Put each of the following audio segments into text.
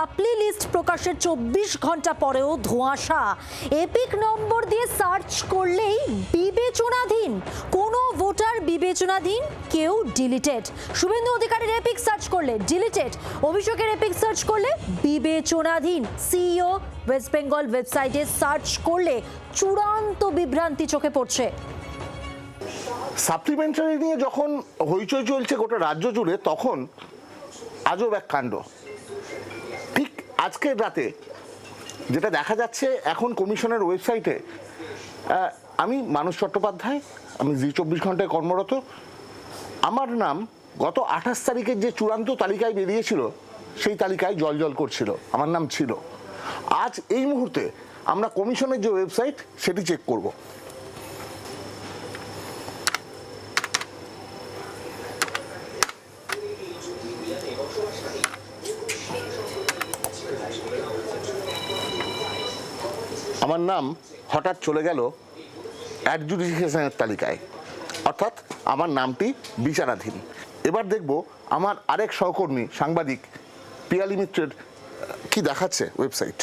সাপ্লি list প্রকাশের 24 ঘন্টা পরেও ধোঁয়াশা। এপিক নম্বর দিয়ে সার্চ করলেই বিবেচনাধীন, কোনো ভোটার বিবেচনাধীন, কেউ ডিলিটেড। শুভেন্দু অধিকারীর এপিক সার্চ করলে ডিলিটেড, অভিষেকের এপিক সার্চ করলে বিবেচনাধীন। সিইও ওয়েস্ট বেঙ্গল ওয়েবসাইটে সার্চ করলে চূড়ান্ত বিভ্রান্তি চোখে পড়ছে। সাপ্লিমেন্টারি নিয়ে যখন হইচই চলছে গোটা রাজ্য জুড়ে, তখন আজব এক কাণ্ড। ঠিক আজকের রাতে যেটা দেখা যাচ্ছে এখন কমিশনের ওয়েবসাইটে, আমি মানস চট্টোপাধ্যায়, আমি জি 24 ঘন্টায় কর্মরত। আমার নাম গত 28 তারিখের যে চূড়ান্ত তালিকায় বেরিয়েছিল, সেই তালিকায় জলজল করছিল, আমার নাম ছিল। আজ এই মুহূর্তে আমরা কমিশনের যে ওয়েবসাইট সেটি চেক করব। আমার নাম হঠাৎ চলে গেল অ্যাডজুডিকেশনের তালিকায়, অর্থাৎ আমার নামটি বিচারাধীন। এবার দেখব আমার আরেক সহকর্মী সাংবাদিক পিয়ালি মিত্রের কি দেখাচ্ছে ওয়েবসাইট।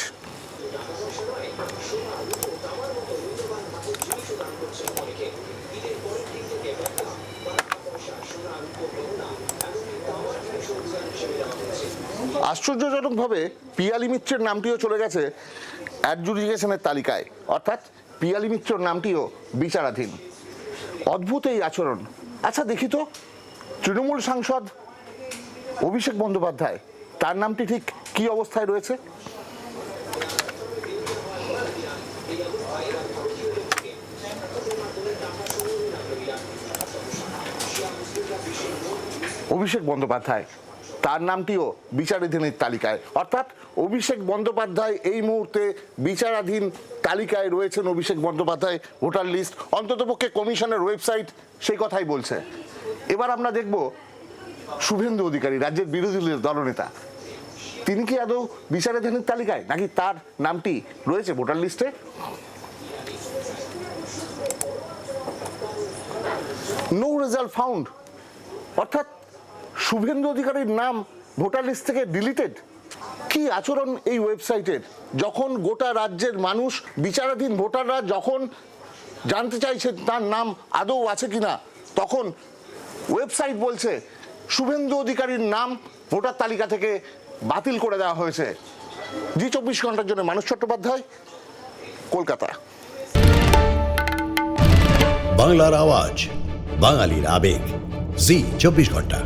আশ্চর্যজনকভাবে পিয়ালি মিত্রের নামটিও চলে গেছে অ্যাডজুডিকেশনের তালিকায়, অর্থাৎ পিয়ালি মিত্রের নামটিও বিচারাধীন। অদ্ভুত এই আচরণ। আচ্ছা দেখি তো, তৃণমূল সাংসদ অভিষেক বন্দ্যোপাধ্যায়, তার নামটি ঠিক কি অবস্থায় রয়েছে? অভিষেক বন্দ্যোপাধ্যায়, তার নামটিও বিচারাধীনের তালিকায়, অর্থাৎ অভিষেক বন্দ্যোপাধ্যায় এই মুহূর্তে বিচারাধীন তালিকায় রয়েছেন। অভিষেক বন্দ্যোপাধ্যায় ভোটার লিস্ট, অন্ততপক্ষে কমিশনের ওয়েবসাইট সেই কথাই বলছে। এবার আমরা দেখব শুভেন্দু অধিকারী, রাজ্যের বিরোধী দলনেতা, তিনি কি আদৌ বিচারাধীনের তালিকায়, নাকি তার নামটি রয়েছে ভোটার লিস্টে? নো রেজাল্ট ফাউন্ড, অর্থাৎ শুভেন্দু অধিকারীর নাম ভোটার লিস্ট থেকে ডিলিটেড। কি আচরণ এই ওয়েবসাইটের! যখন গোটা রাজ্যের মানুষ, বিচারাধীন ভোটাররা যখন জানতে চাইছে তার নাম আদৌ আছে কিনা, তখন ওয়েবসাইট বলছে শুভেন্দু অধিকারীর নাম ভোটার তালিকা থেকে বাতিল করে দেওয়া হয়েছে। জি 24 ঘন্টার জন্য মানস চট্টোপাধ্যায়, কলকাতা। বাংলার আওয়াজ, বাঙালির আবেগ, জি 24 ঘন্টা।